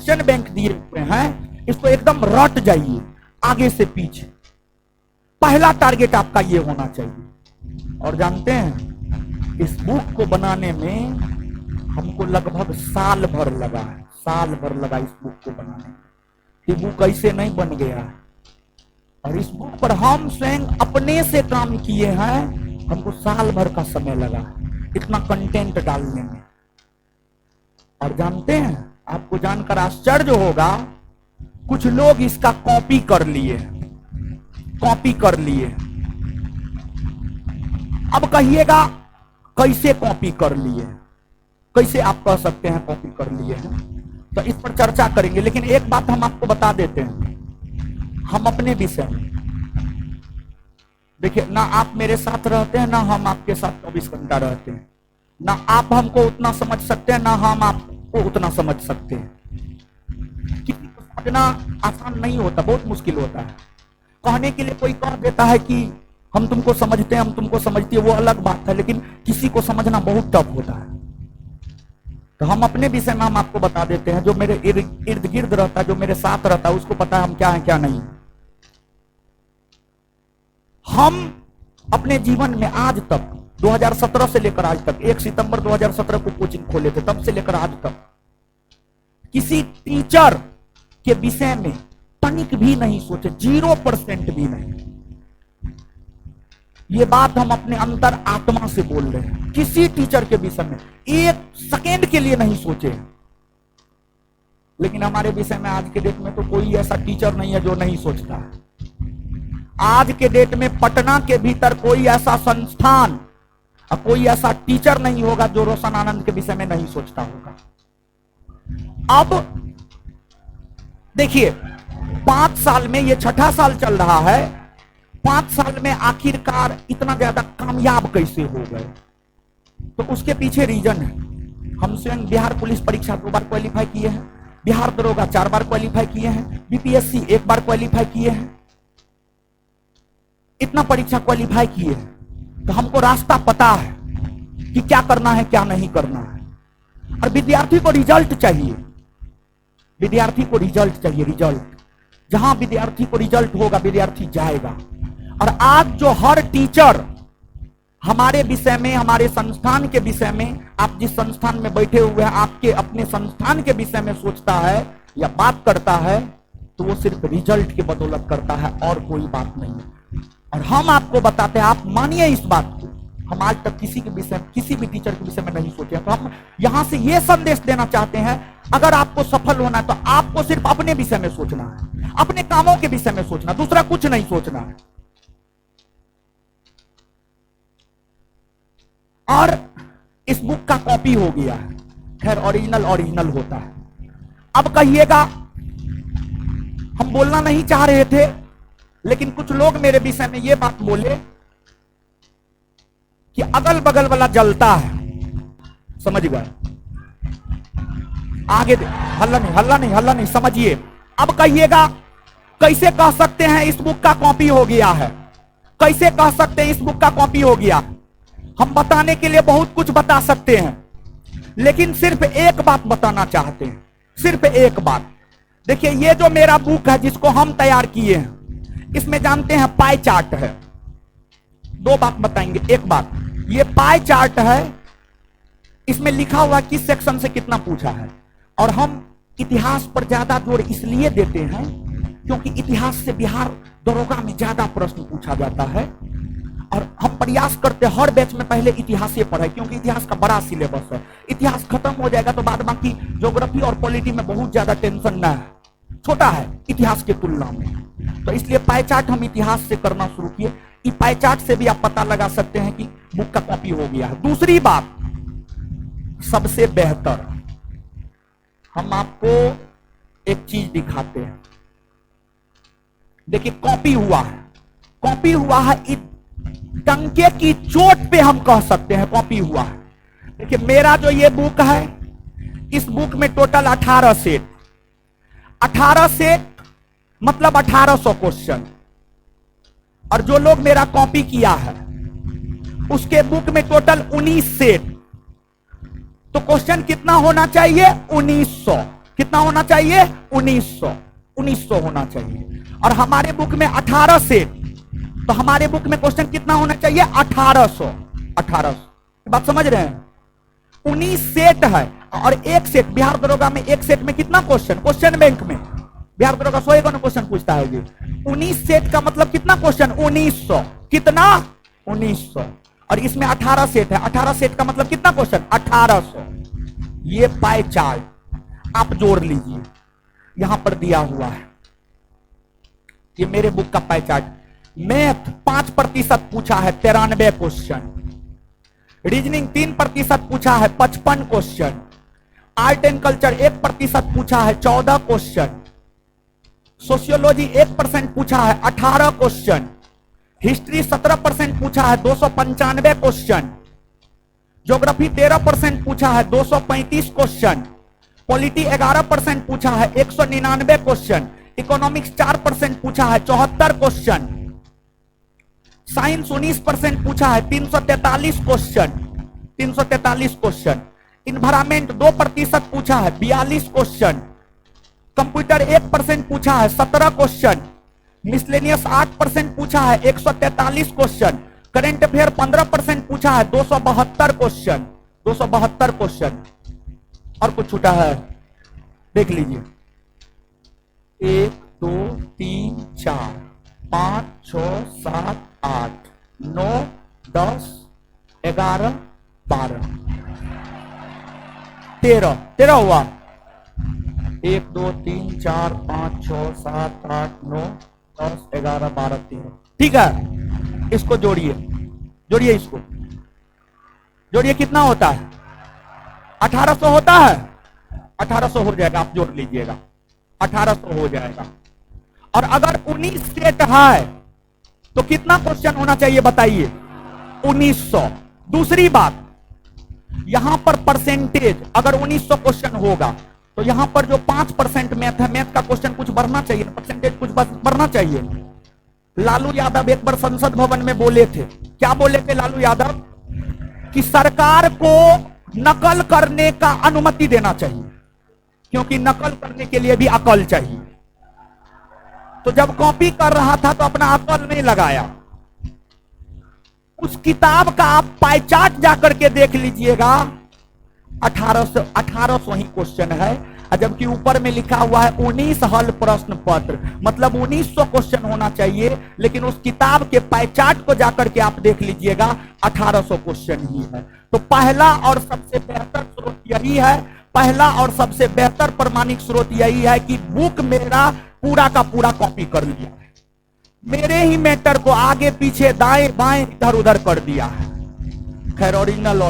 Question bank दिए हुए हैं, इसको एकदम रट जाइए आगे से पीछे। पहला टारगेट आपका ये होना चाहिए। और जानते हैं इस बुक को बनाने में हमको लगभग साल भर लगा है, साल भर लगा इस बुक को बनाने में। ये बुक ऐसे नहीं बन गया है, और इस बुक पर हम स्वयं अपने से काम किए हैं, हमको साल भर का समय लगा इतना कंटेंट डालने में। और जानते हैं आपको जानकर आश्चर्य होगा, कुछ लोग इसका कॉपी कर लिए, कॉपी कर लिए। अब कहिएगा कैसे कॉपी कर लिए, कैसे आप कह सकते हैं कॉपी कर लिए हैं, तो इस पर चर्चा करेंगे। लेकिन एक बात हम आपको बता देते हैं, हम अपने विषय में देखिए, ना आप मेरे साथ रहते हैं, ना हम आपके साथ 24 घंटा रहते हैं, ना आप हमको उतना समझ सकते हैं, ना हम आपको उतना समझ सकते हैं। किसी को समझना आसान नहीं होता, बहुत मुश्किल होता है। कहने के लिए कोई कह देता है कि हम तुमको समझते हैं, हम तुमको समझती है, वो अलग बात है, लेकिन किसी को समझना बहुत टफ होता है। तो हम अपने विषय में हम आपको बता देते हैं, जो मेरे इर्द गिर्द रहता है, जो मेरे साथ रहता है, उसको पता है हम क्या हैं क्या नहीं। हम अपने जीवन में आज तक 2017 से लेकर आज तक, 1 सितंबर 2017 को कोचिंग खोले थे, तब से लेकर आज तक किसी टीचर के विषय में तनिक भी नहीं सोचे, 0% भी नहीं। ये बात हम अपने अंतर आत्मा से बोल रहे हैं। किसी टीचर के विषय में 1 सेकेंड के लिए नहीं सोचे। लेकिन हमारे विषय में आज के डेट में तो कोई ऐसा टीचर नहीं है जो नहीं सोचता है। आज के डेट में पटना के भीतर कोई ऐसा संस्थान और कोई ऐसा टीचर नहीं होगा जो रोशन आनंद के विषय में नहीं सोचता होगा। अब देखिए, 5 साल में, ये 6ठा साल चल रहा है, 5 साल में आखिरकार इतना ज्यादा कामयाब कैसे हो गए, तो उसके पीछे रीजन है। हम स्वयं बिहार पुलिस परीक्षा 2 बार क्वालिफाई किए हैं, बिहार दरोगा 4 बार क्वालिफाई किए हैं, बीपीएससी 1 बार क्वालिफाई किए हैं। इतना परीक्षा क्वालिफाई किए हैं तो हमको रास्ता पता है कि क्या करना है क्या नहीं करना है। और विद्यार्थी को रिजल्ट चाहिए, विद्यार्थी को रिजल्ट चाहिए, रिजल्ट। जहां विद्यार्थी को रिजल्ट होगा विद्यार्थी जाएगा। और आज जो हर टीचर हमारे विषय में, हमारे संस्थान के विषय में, आप जिस संस्थान में बैठे हुए हैं, आपके अपने संस्थान के विषय में सोचता है या बात करता है, तो वो सिर्फ रिजल्ट की बदौलत करता है और कोई बात नहीं है। और हम आपको बताते हैं, आप मानिए इस बात को, हम आज तक किसी के विषय, किसी भी टीचर के विषय में नहीं सोचे। तो हम यहां से यह संदेश देना चाहते हैं, अगर आपको सफल होना है तो आपको सिर्फ अपने विषय में सोचना है, अपने कामों के विषय में सोचना, दूसरा कुछ नहीं सोचना है। और इस बुक का कॉपी हो गया है, खैर ओरिजिनल ओरिजिनल होता है। अब कहिएगा, हम बोलना नहीं चाह रहे थे, लेकिन कुछ लोग मेरे विषय में ये बात बोले कि अगल बगल वाला जलता है, समझ गए? आगे हल्ला नहीं, हल्ला नहीं, हल्ला नहीं, समझिए। अब कहिएगा, कैसे कह सकते हैं इस बुक का कॉपी हो गया है, कैसे कह सकते हैं इस बुक का कॉपी हो गया? हम बताने के लिए बहुत कुछ बता सकते हैं, लेकिन सिर्फ एक बात बताना चाहते हैं, सिर्फ एक बात। देखिए, ये जो मेरा बुक है जिसको हम तैयार किए हैं, इसमें जानते हैं पाई चार्ट है। 2 बात बताएंगे। एक बात, ये पाई चार्ट है, इसमें लिखा हुआ किस सेक्शन से कितना पूछा है। और हम इतिहास पर ज्यादा जोर इसलिए देते हैं क्योंकि इतिहास से बिहार दरोगा में ज्यादा प्रश्न पूछा जाता है। और हम प्रयास करते हैं हर बैच में पहले इतिहास से पढ़ाई, क्योंकि इतिहास का बड़ा सिलेबस है। इतिहास खत्म हो जाएगा तो बाद बाकी ज्योग्राफी और पॉलिटी में बहुत ज्यादा टेंशन ना है, छोटा है इतिहास के तुलना में। तो इसलिए पाई चार्ट हम इतिहास से करना शुरू किए। इस पाई चार्ट से भी आप पता लगा सकते हैं कि बुक का कॉपी हो गया है। दूसरी बात, सबसे बेहतर, हम आपको एक चीज दिखाते हैं। देखिए, कॉपी हुआ है, कॉपी हुआ है, टंके की चोट पे हम कह सकते हैं कॉपी हुआ है। देखिए, मेरा जो ये बुक है, इस बुक में टोटल 18 सेट, 18 सेट मतलब 1800 क्वेश्चन। और जो लोग मेरा कॉपी किया है उसके बुक में टोटल 19 सेट, तो क्वेश्चन कितना होना चाहिए? 1900। कितना होना चाहिए? 1900। 1900 होना चाहिए। और हमारे बुक में 18 सेट, तो हमारे बुक में क्वेश्चन कितना होना चाहिए? 1800। 1800 बात समझ रहे हैं? 19 सेट है और एक सेट, बिहार दरोगा में एक सेट में कितना क्वेश्चन? क्वेश्चन बैंक में बिहार दरोगा 100 क्वेश्चन पूछता है जी। 19 सेट का मतलब कितना क्वेश्चन? 1900। कितना? 1900। और इसमें 18 सेट है, 18 सेट का मतलब कितना क्वेश्चन? 1800। ये पाई चार्ट आप जोड़ लीजिए, यहां पर दिया हुआ है, ये मेरे बुक का पाई चार्ट। मैथ 5% पूछा है, 93 क्वेश्चन। रीजनिंग 3% पूछा है, 55 क्वेश्चन। आर्ट एंड कल्चर 1% पूछा है, 14 क्वेश्चन। सोशियोलॉजी 1% पूछा है, 18 क्वेश्चन। हिस्ट्री 17% पूछा है, 295 क्वेश्चन। ज्योग्राफी 13% पूछा है, 235 क्वेश्चन। पॉलिटी 11% पूछा है, 199 क्वेश्चन। इकोनॉमिक्स 4% पूछा है, 74 क्वेश्चन। साइंस 19% पूछा है, 343 क्वेश्चन। 343 क्वेश्चन। इन्वायरमेंट 2% पूछा है, 42 क्वेश्चन। कंप्यूटर 1% पूछा है, 17 क्वेश्चन। मिसलेनियस 8% पूछा है, 143 क्वेश्चन। करंट अफेयर 15% पूछा है, 272 क्वेश्चन। 272 क्वेश्चन। और कुछ छूटा है? देख लीजिए, 1 2 3 4 5 6 7 8 9 10 11 12 13 हुआ। 1 2 3 4 5 6 7 8 9 10 11 12 13। ठीक है, इसको जोड़िए, जोड़िए, इसको जोड़िए। कितना होता है? 1800 होता है। 1800 हो जाएगा, आप जोड़ लीजिएगा, 1800 हो जाएगा। और अगर 19 सेट है तो कितना क्वेश्चन होना चाहिए बताइए? 1900। दूसरी बात, यहां पर परसेंटेज अगर 1900 क्वेश्चन होगा तो यहां पर जो 5% मैथ है, मैथ का क्वेश्चन कुछ बढ़ना चाहिए, परसेंटेज कुछ बढ़ना चाहिए। लालू यादव एक बार संसद भवन में बोले थे, क्या बोले थे लालू यादव? कि सरकार को नकल करने का अनुमति देना चाहिए, क्योंकि नकल करने के लिए भी अकल चाहिए। तो जब कॉपी कर रहा था तो अपना अकल नहीं लगाया। उस किताब का आप पाई चार्ट जाकर के देख लीजिएगा, 1800 ही क्वेश्चन है, जबकि ऊपर में लिखा हुआ है 19 हल प्रश्न पत्र, मतलब 1900 क्वेश्चन होना चाहिए। लेकिन उस किताब के पाई चार्ट को जाकर के आप देख लीजिएगा, 1800 क्वेश्चन ही है। तो पहला और सबसे बेहतर स्रोत यही है, पहला और सबसे बेहतर प्रमाणिक स्रोत यही है कि बुक मेरा पूरा का पूरा कॉपी कर लिया है, मेरे ही मैटर को आगे पीछे दाएं बाएं इधर उधर कर दिया है। खैर, ओरिजिनल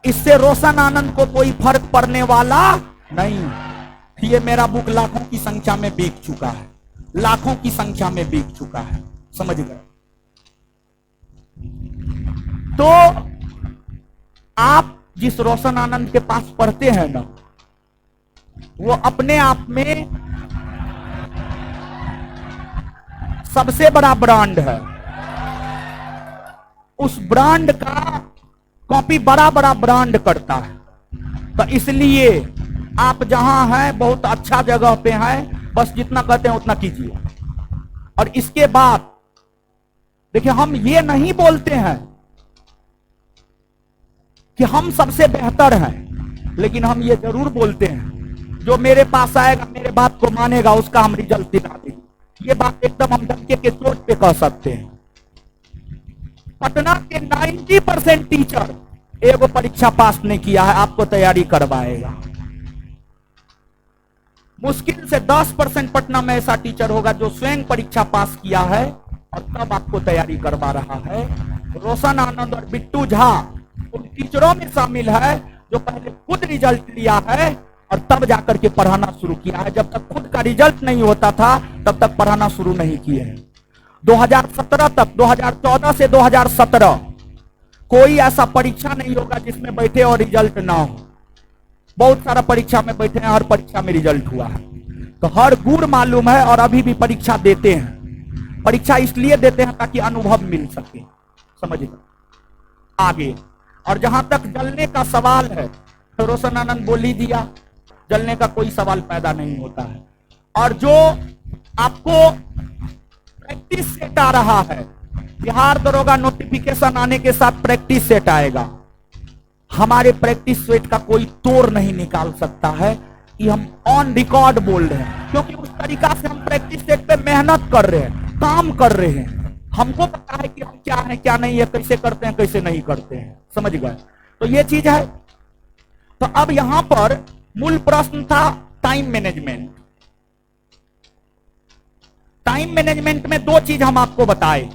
इससे रोशन आनंद को कोई फर्क पड़ने वाला नहीं। ये मेरा बुक लाखों की संख्या में बिक चुका है, लाखों की संख्या में बिक चुका है, समझ गए? तो आप जिस रोशन आनंद के पास पढ़ते हैं ना, वो अपने आप में सबसे बड़ा ब्रांड है। उस ब्रांड का कॉपी बड़ा बड़ा ब्रांड करता है। तो इसलिए आप जहां हैं बहुत अच्छा जगह पे हैं, बस जितना कहते हैं उतना कीजिए। और इसके बाद देखिए, हम ये नहीं बोलते हैं कि हम सबसे बेहतर हैं, लेकिन हम ये जरूर बोलते हैं जो मेरे पास आएगा, मेरे बात को मानेगा, उसका हम रिजल्ट दिला देंगे। ये बात एकदम हम डंके के चोट पे कह सकते हैं। पटना के 90% टीचर एगो परीक्षा पास नहीं किया है, आपको तैयारी करवाएगा। मुश्किल से 10% पटना में ऐसा टीचर होगा जो स्वयं परीक्षा पास किया है और तब आपको तैयारी करवा रहा है। रोशन आनंद और बिट्टू झा उन टीचरों में शामिल है जो पहले खुद रिजल्ट लिया है और तब जाकर के पढ़ाना शुरू किया है। जब तक खुद का रिजल्ट नहीं होता था तब तक पढ़ाना शुरू नहीं किए हैं। 2017 तक, 2014 से 2017 कोई ऐसा परीक्षा नहीं होगा जिसमें बैठे और रिजल्ट ना हो। बहुत सारा परीक्षा में बैठे हैं, हर परीक्षा में रिजल्ट हुआ है। तो हर गुण मालूम है और अभी भी परीक्षा देते हैं। परीक्षा इसलिए देते हैं ताकि अनुभव मिल सके, समझिए आगे। और जहां तक जलने का सवाल है तो रोशन आनंद बोल ही दिया, जलने का कोई सवाल पैदा नहीं होता है। और जो आपको प्रैक्टिस सेट आ रहा है, बिहार दरोगा नोटिफिकेशन आने के साथ प्रैक्टिस सेट आएगा। हमारे प्रैक्टिस सेट का कोई तोड़ नहीं निकाल सकता है कि हम ऑन रिकॉर्ड बोल रहे हैं, क्योंकि उस तरीका से हम प्रैक्टिस सेट पे मेहनत कर रहे हैं, काम कर रहे हैं। हमको पता है कि हम क्या है क्या नहीं है, कैसे करते हैं कैसे नहीं करते हैं, समझ गए। तो ये चीज है। तो अब यहां पर मूल प्रश्न था टाइम मैनेजमेंट। टाइम मैनेजमेंट में दो चीज हम आपको बताए।